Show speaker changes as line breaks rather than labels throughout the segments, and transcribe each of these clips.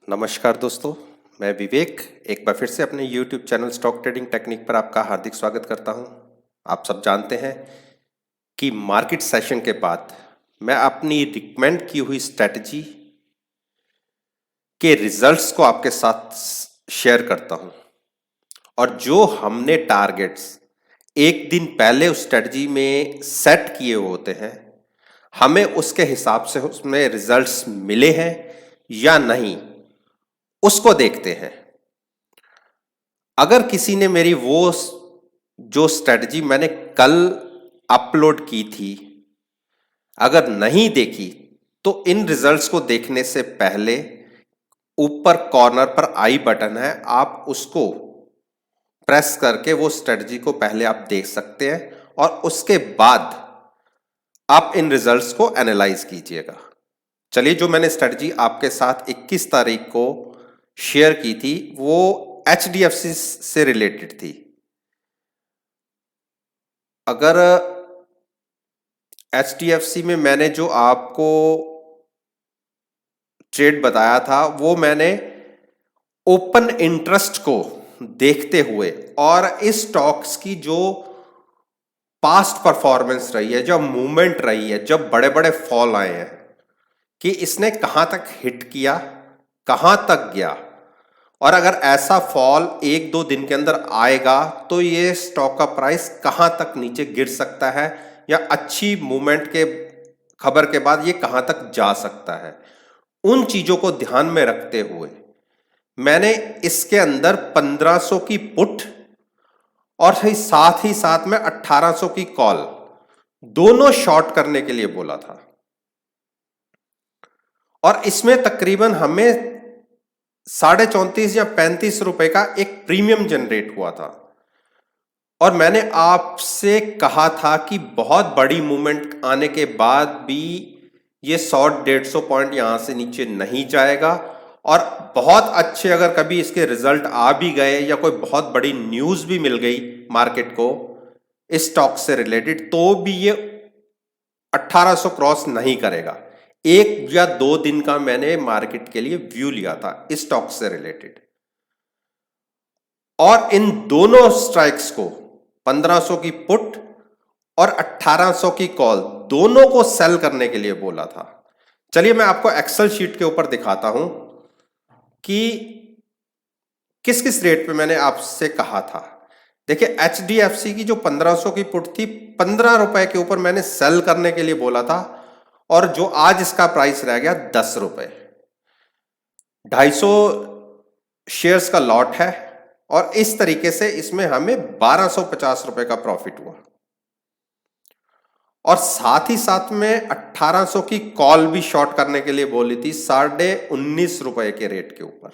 नमस्कार दोस्तों, मैं विवेक एक बार फिर से अपने YouTube channel stock trading technique पर आपका हार्दिक स्वागत करता हूं। आप सब जानते हैं कि मार्केट सेशन के बाद मैं अपनी रिकमेंड की हुई स्ट्रेटजी के रिजल्ट्स को आपके साथ शेयर करता हूं और जो हमने टारगेट्स एक दिन पहले उस स्ट्रेटजी में सेट किए होते हैं, हमें उसके हिसाब से उसमें रिजल्ट्स मिले हैं या नहीं, उसको देखते हैं। अगर किसी ने मेरी वो जो स्ट्रेटजी मैंने कल अपलोड की थी अगर नहीं देखी, तो इन रिजल्ट्स को देखने से पहले ऊपर कॉर्नर पर आई बटन है, आप उसको प्रेस करके वो स्ट्रेटजी को पहले आप देख सकते हैं और उसके बाद आप इन रिजल्ट्स को एनालाइज कीजिएगा। चलिए, जो मैंने स्ट्रेटजी आपके साथ 21 तारीख को शेयर की थी वो HDFC से रिलेटेड थी। अगर HDFC में मैंने जो आपको ट्रेड बताया था वो मैंने ओपन इंटरेस्ट को देखते हुए और इस स्टॉक्स की जो पास्ट परफॉर्मेंस रही है, जब मूवमेंट रही है, जब बड़े बड़े फॉल आए हैं कि इसने कहां तक हिट किया, कहां तक गया, और अगर ऐसा फॉल एक दो दिन के अंदर आएगा तो ये स्टॉक का प्राइस कहां तक नीचे गिर सकता है या अच्छी मूवमेंट के खबर के बाद ये कहां तक जा सकता है। उन चीजों को ध्यान में रखते हुए मैंने इसके अंदर 1500 की पुट और साथ ही साथ में 1800 की कॉल दोनों शॉर्ट करने के लिए बोला था और इसमें तकरीबन हमें 34.5 या 35 रुपए का एक प्रीमियम जनरेट हुआ था। और मैंने आपसे कहा था कि बहुत बड़ी मूवमेंट आने के बाद भी ये 100-150 पॉइंट यहां से नीचे नहीं जाएगा और बहुत अच्छे अगर कभी इसके रिजल्ट आ भी गए या कोई बहुत बड़ी न्यूज भी मिल गई मार्केट को इस स्टॉक से रिलेटेड, तो भी ये 1800 क्रॉस नहीं करेगा। एक या दो दिन का मैंने मार्केट के लिए व्यू लिया था इस स्टॉक से रिलेटेड और इन दोनों स्ट्राइक्स को 1500 की पुट और 1800 की कॉल दोनों को सेल करने के लिए बोला था। चलिए, मैं आपको एक्सेल शीट के ऊपर दिखाता हूं कि किस किस रेट पे मैंने आपसे कहा था। देखिए, HDFC की जो 1500 की पुट थी, 15 रुपए के ऊपर मैंने सेल करने के लिए बोला था और जो आज इसका प्राइस रह गया 10 रुपए। 250 शेयर्स का लॉट है और इस तरीके से इसमें हमें 1250 रुपए का प्रॉफिट हुआ और साथ ही साथ में 1800 की कॉल भी शॉर्ट करने के लिए बोली थी 19.5 रुपए के रेट के ऊपर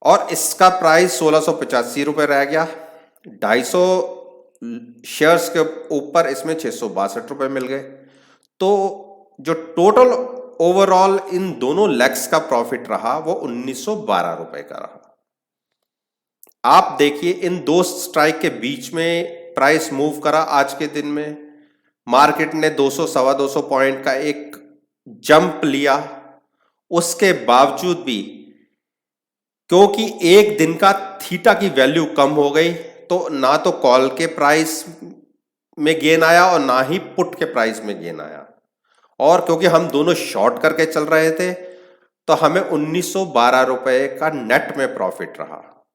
और इसका प्राइस 1685 रुपए रह गया। 250 शेयर्स के ऊपर इसमें 662 रुपए मिल गए। तो जो टोटल ओवरऑल इन दोनों लेग्स का प्रॉफिट रहा वो 1912 रुपए का रहा। आप देखिए, इन दो स्ट्राइक के बीच में प्राइस मूव करा। आज के दिन में मार्केट ने 200-225 पॉइंट का एक जंप लिया। उसके बावजूद भी क्योंकि एक दिन का थीटा की वैल्यू कम हो गई, तो ना तो कॉल के प्राइस में गेन आया और ना ही पुट के प्राइस में गेन आया और क्योंकि हम दोनों शॉर्ट करके चल रहे थे तो हमें 1912 रुपए का नेट में प्रॉफिट रहा।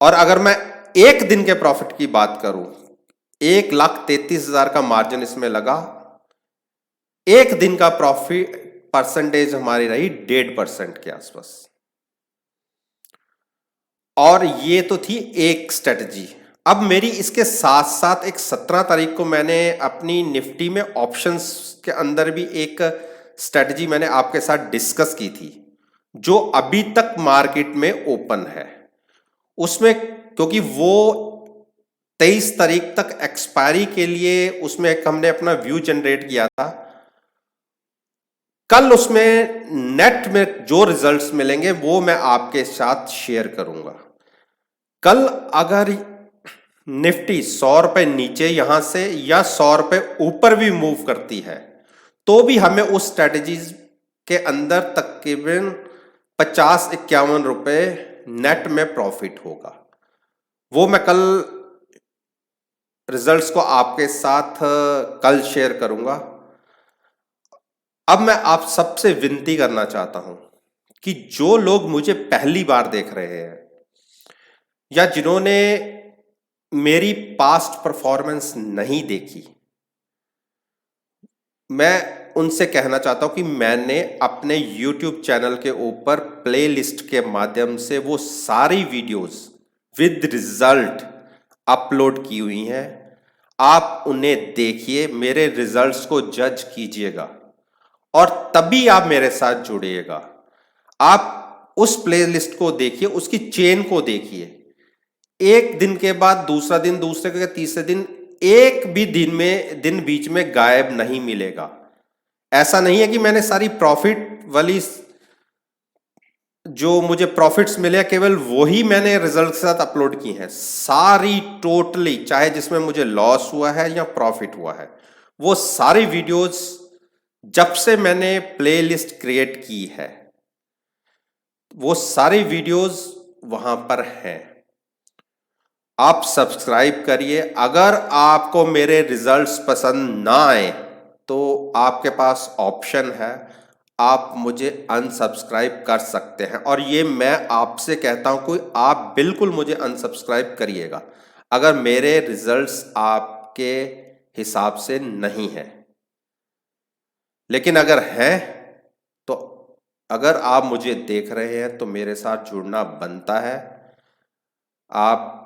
और अगर मैं एक दिन के प्रॉफिट की बात करूं, 1,33,000 का मार्जिन इसमें लगा। एक दिन का प्रॉफिट परसेंटेज हमारी रही 1.5% के आसपास। और ये तो थी एक स्ट्रेटजी। अब मेरी इसके साथ साथ एक 17 तारीख को मैंने अपनी निफ्टी में ऑप्शंस के अंदर भी एक स्ट्रेटजी मैंने आपके साथ डिस्कस की थी जो अभी तक मार्केट में ओपन है। उसमें क्योंकि वो 23 तारीख तक एक्सपायरी के लिए उसमें एक हमने अपना व्यू जनरेट किया था। कल उसमें नेट में जो रिजल्ट्स मिलेंगे वो मैं आपके साथ शेयर करूंगा। कल अगर निफ्टी 100 रुपए नीचे यहां से या 100 रुपए ऊपर भी मूव करती है तो भी हमें उस स्ट्रेटजीज के अंदर तकरीबन 50-51 रुपए नेट में प्रॉफिट होगा। वो मैं कल रिजल्ट्स को आपके साथ कल शेयर करूंगा। अब मैं आप सबसे विनती करना चाहता हूं कि जो लोग मुझे पहली बार देख रहे हैं या जिन्होंने मेरी पास्ट परफॉर्मेंस नहीं देखी, मैं उनसे कहना चाहता हूं कि मैंने अपने YouTube चैनल के ऊपर प्लेलिस्ट के माध्यम से वो सारी वीडियोस विद रिजल्ट अपलोड की हुई हैं। आप उन्हें देखिए, मेरे रिजल्ट्स को जज कीजिएगा और तभी आप मेरे साथ जुड़िएगा। आप उस प्लेलिस्ट को देखिए, उसकी चेन को देखिए। एक दिन के बाद दूसरा दिन, दूसरे के तीसरे दिन, एक भी दिन बीच में गायब नहीं मिलेगा। ऐसा नहीं है कि मैंने सारी प्रॉफिट वाली जो मुझे प्रॉफिट्स मिले केवल वही मैंने रिजल्ट के साथ अपलोड की हैं। सारी टोटली, चाहे जिसमें मुझे लॉस हुआ है या प्रॉफिट हुआ है, वो सारी वीडियोस जब से मैंने प्लेलिस्ट क्रिएट की है वो सारी वीडियोस वहां पर हैं। आप सब्सक्राइब करिए। अगर आपको मेरे रिजल्ट्स पसंद ना आए तो आपके पास ऑप्शन है, आप मुझे अनसब्सक्राइब कर सकते हैं। और ये मैं आपसे कहता हूं कि आप बिल्कुल मुझे अनसब्सक्राइब करिएगा अगर मेरे रिजल्ट्स आपके हिसाब से नहीं है। लेकिन अगर हैं तो अगर आप मुझे देख रहे हैं तो मेरे साथ जुड़ना बनता है। आप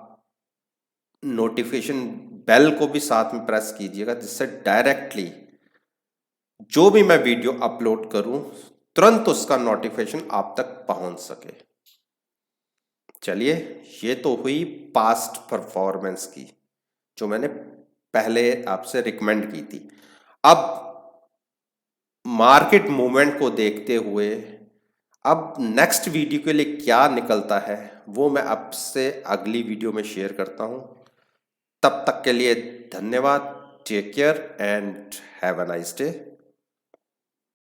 नोटिफिकेशन बेल को भी साथ में प्रेस कीजिएगा, जिससे डायरेक्टली जो भी मैं वीडियो अपलोड करूं तुरंत उसका नोटिफिकेशन आप तक पहुंच सके। चलिए, ये तो हुई पास्ट परफॉर्मेंस की जो मैंने पहले आपसे रिकमेंड की थी। अब मार्केट मूवमेंट को देखते हुए अब नेक्स्ट वीडियो के लिए क्या निकलता है वो मैं आपसे अगली वीडियो में शेयर करता हूं। तब तक के लिए धन्यवाद। Take care and have a nice day.